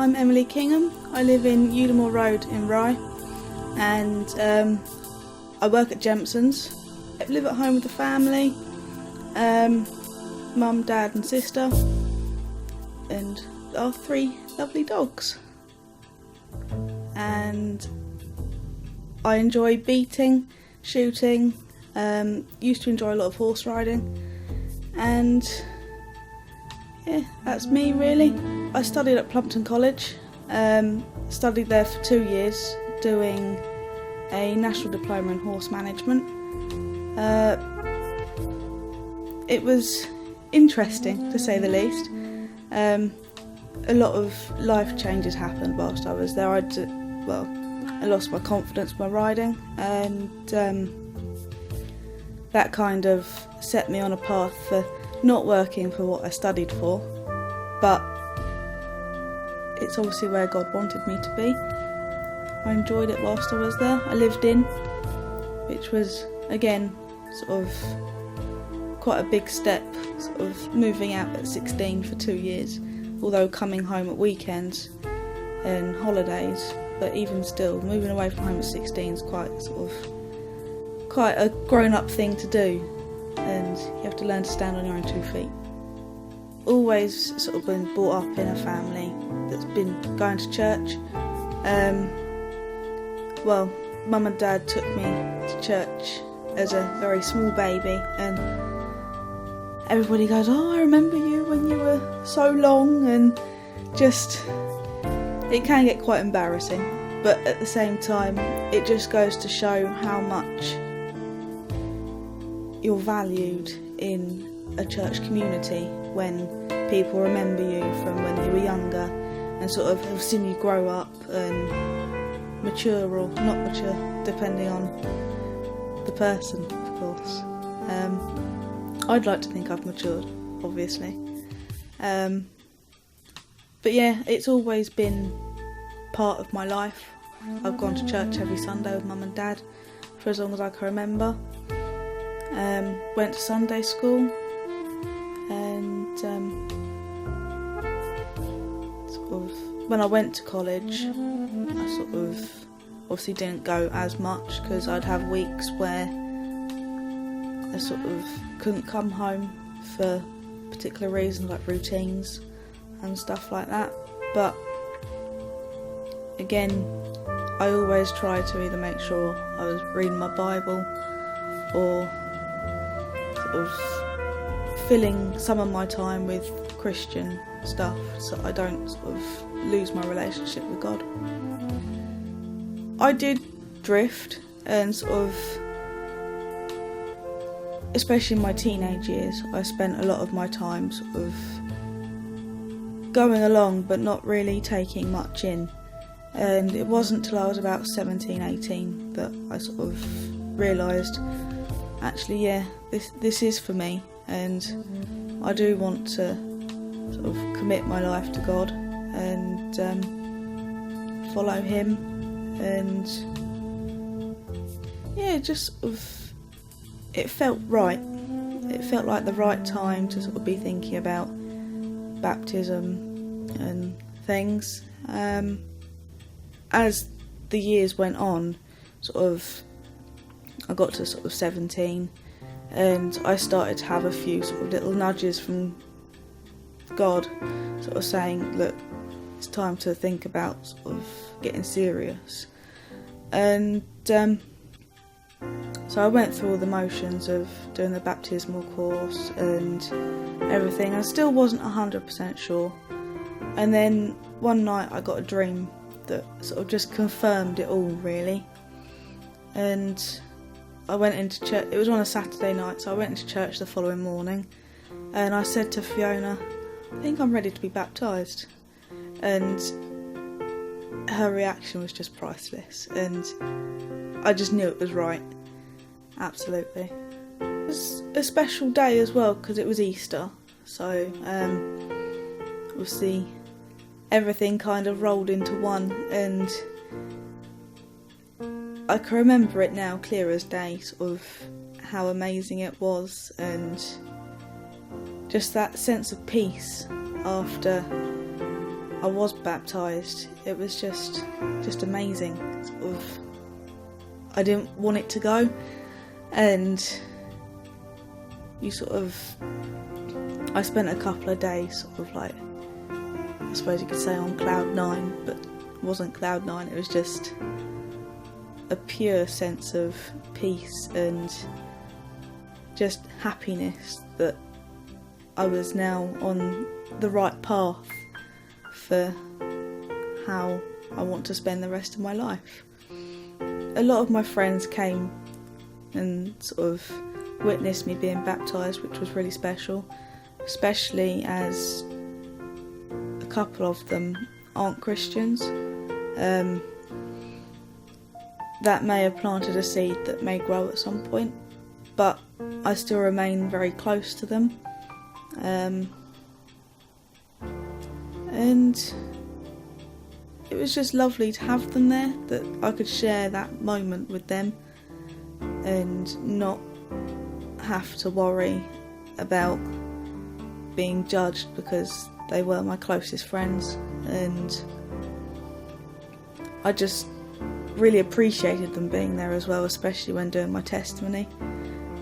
I'm Emily Kingham. I live in Udimore Road in Rye, and I work at Jemson's. I live at home with the family, mum, dad and sister, and our 3 lovely dogs. And I enjoy beating, shooting, used to enjoy a lot of horse riding, and yeah, that's me really. I studied at Plumpton College, studied there for 2 years doing a national diploma in horse management. It was interesting to say the least. A lot of life changes happened whilst I was there. I lost my confidence by riding, and that kind of set me on a path for not working for what I studied for, but it's obviously where God wanted me to be. I enjoyed it whilst I was there. I lived in, which was again sort of quite a big step, sort of moving out at 16 for 2 years, although coming home at weekends and holidays, but even still moving away from home at 16 is quite a grown-up thing to do, and you have to learn to stand on your own 2 feet. Always sort of been brought up in a family that's been going to church. Mum and dad took me to church as a very small baby, and everybody goes, "Oh, I remember you when you were so long," and just, it can get quite embarrassing, but at the same time it just goes to show how much you're valued in a church community when people remember you from when you were younger and sort of have seen you grow up and mature or not mature, depending on the person, of course. I'd like to think I've matured, obviously. But yeah, it's always been part of my life. I've gone to church every Sunday with mum and dad for as long as I can remember. Went to Sunday school, and sort of when I went to college, I sort of obviously didn't go as much because I'd have weeks where I sort of couldn't come home for particular reasons like routines and stuff like that. But again, I always try to either make sure I was reading my Bible or sort of filling some of my time with Christian stuff so I don't sort of lose my relationship with God. I did drift, and sort of, especially in my teenage years, I spent a lot of my time sort of going along but not really taking much in, and it wasn't till I was about 17, 18 that I sort of realised, actually, yeah, this is for me, and I do want to sort of commit my life to God and follow Him, and yeah, just sort of, it felt right. It felt like the right time to sort of be thinking about baptism and things. As the years went on, sort of, I got to sort of 17, and I started to have a few sort of little nudges from God, sort of saying, look, it's time to think about sort of getting serious. And so I went through all the motions of doing the baptismal course and everything. I still wasn't 100% sure. And then one night I got a dream that sort of just confirmed it all, really. And I went into church. It was on a Saturday night, so I went into church the following morning, and I said to Fiona, I think I'm ready to be baptised. And her reaction was just priceless, and I just knew it was right. Absolutely. It was a special day as well because it was Easter, so obviously everything kind of rolled into one, and I can remember it now clear as day, sort of how amazing it was, and just that sense of peace after I was baptised, it was just amazing. Sort of, I didn't want it to go, and I spent a couple of days sort of like, I suppose you could say, on cloud 9, but it wasn't cloud 9, it was just a pure sense of peace and just happiness that I was now on the right path for how I want to spend the rest of my life. A lot of my friends came and sort of witnessed me being baptised, which was really special, especially as a couple of them aren't Christians. That may have planted a seed that may grow at some point, but I still remain very close to them. And it was just lovely to have them there, that I could share that moment with them and not have to worry about being judged because they were my closest friends. And I just really appreciated them being there as well, especially when doing my testimony,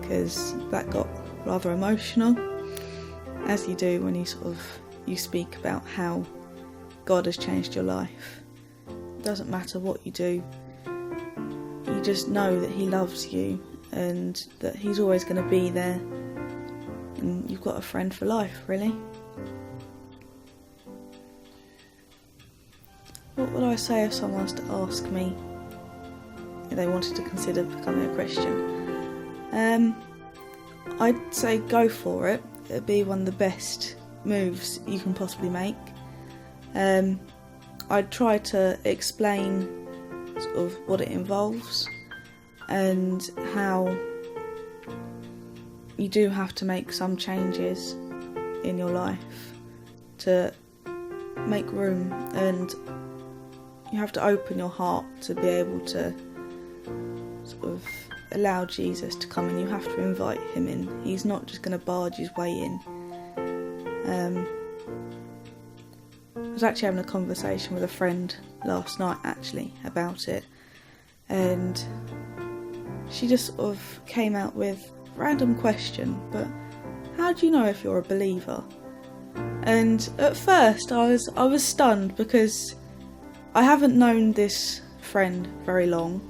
because that got rather emotional, as you do when you speak about how God has changed your life. It doesn't matter what you do, you just know that He loves you and that He's always going to be there, and you've got a friend for life, really. What would I say if someone was to ask me if they wanted to consider becoming a Christian? I'd say go for it. It'd be one of the best moves you can possibly make. I'd try to explain sort of what it involves and how you do have to make some changes in your life to make room, and you have to open your heart to be able to sort of allow Jesus to come in. You have to invite Him in. He's not just going to barge His way in. I was actually having a conversation with a friend last night about it, and she just sort of came out with a random question, but how do you know if you're a believer? And at first I was stunned, because I haven't known this friend very long,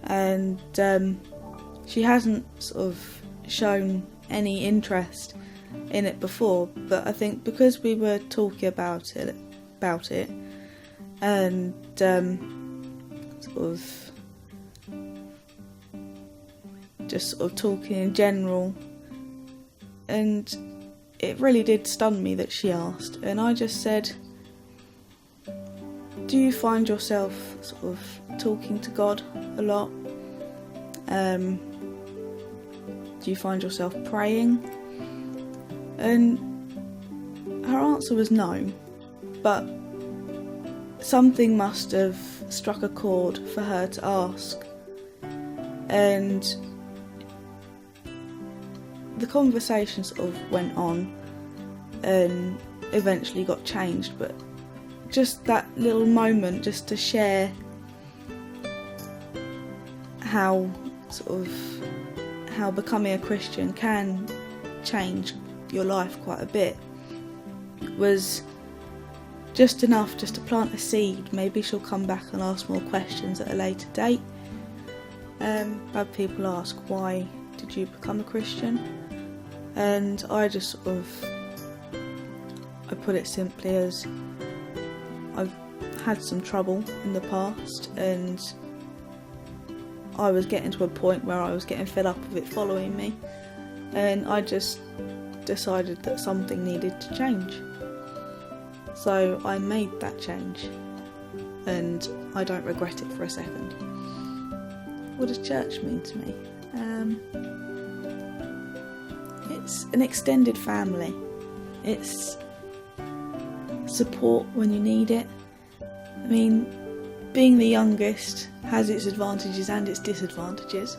and she hasn't sort of shown any interest in it before, but I think because we were talking about it and sort of talking in general, and it really did stun me that she asked, and I just said, do you find yourself sort of talking to God a lot? Do you find yourself praying? And her answer was no, but something must have struck a chord for her to ask, and the conversation sort of went on and eventually got changed, but just that little moment just to share how becoming a Christian can change your life quite a bit was just enough just to plant a seed. Maybe she'll come back and ask more questions at a later date. I've had people ask, why did you become a Christian? And I just I put it simply as, I've had some trouble in the past, and I was getting to a point where I was getting fed up of it following me, and I just decided that something needed to change. So I made that change, and I don't regret it for a second. What does church mean to me? It's an extended family. It's support when you need it. I mean, being the youngest has its advantages and its disadvantages.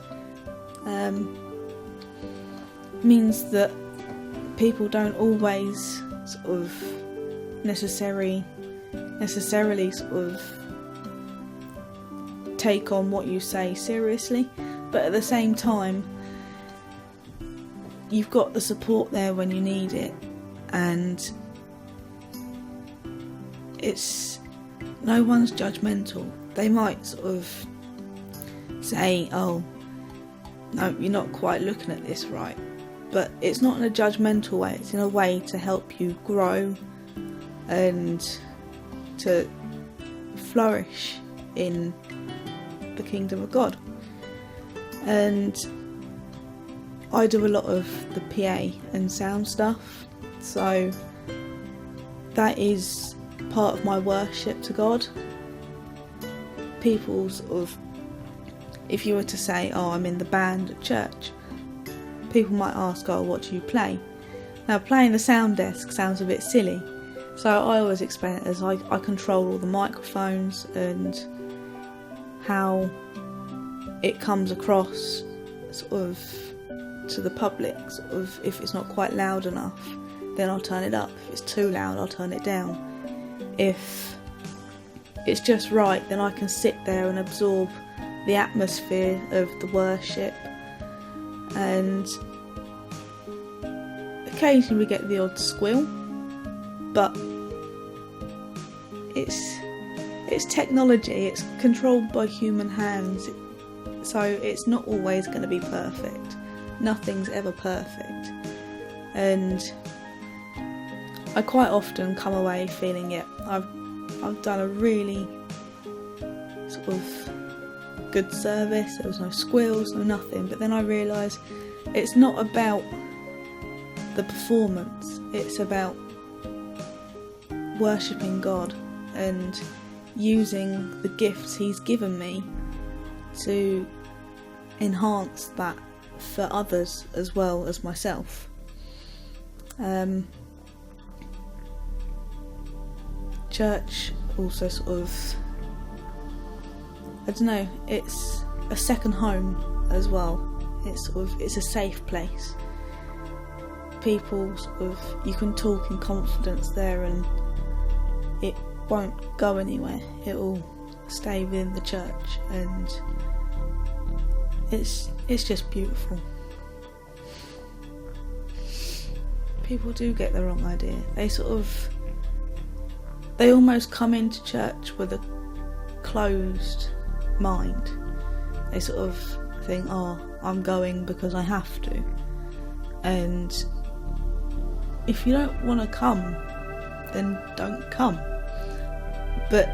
Means that people don't always necessarily necessarily sort of take on what you say seriously, but at the same time you've got the support there when you need it, and no one's judgmental. They might sort of say, oh no, you're not quite looking at this right, but it's not in a judgmental way, it's in a way to help you grow and to flourish in the kingdom of God. And I do a lot of the PA and sound stuff, so that is part of my worship to God. People sort of, if you were to say, oh, I'm in the band at church, people might ask, oh, what do you play? Now, playing the sound desk sounds a bit silly, so I always explain it as I control all the microphones and how it comes across sort of to the public. Sort of, if it's not quite loud enough, then I'll turn it up. If it's too loud, I'll turn it down. If it's just right, then I can sit there and absorb the atmosphere of the worship. And occasionally we get the odd squeal, but it's technology, it's controlled by human hands, so it's not always going to be perfect. Nothing's ever perfect, and I quite often come away feeling, yeah, I've done a really sort of good service, there was no squeals, no nothing, but then I realise it's not about the performance, it's about worshipping God and using the gifts He's given me to enhance that for others as well as myself. Church also sort of, I don't know, it's a second home as well. It's a safe place. People sort of, you can talk in confidence there and it won't go anywhere. It will stay within the church, and it's just beautiful. People do get the wrong idea. They almost come into church with a closed mind. They sort of think, oh, I'm going because I have to. And if you don't want to come, then don't come. But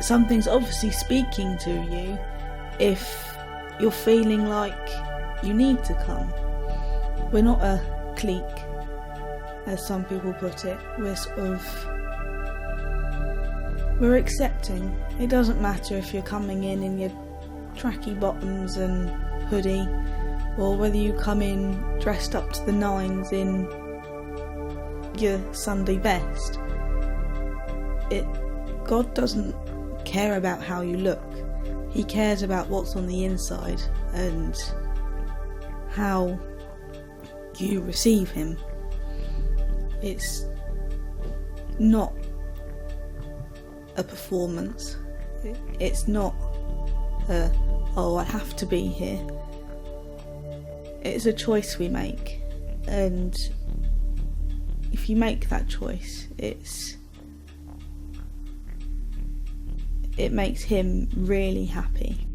something's obviously speaking to you if you're feeling like you need to come. We're not a clique, as some people put it. We're accepting. It doesn't matter if you're coming in your tracky bottoms and hoodie, or whether you come in dressed up to the nines in your Sunday best. God doesn't care about how you look. He cares about what's on the inside and how you receive Him. It's not a performance. It's not oh, I have to be here. It's a choice we make, and if you make that choice, it makes Him really happy.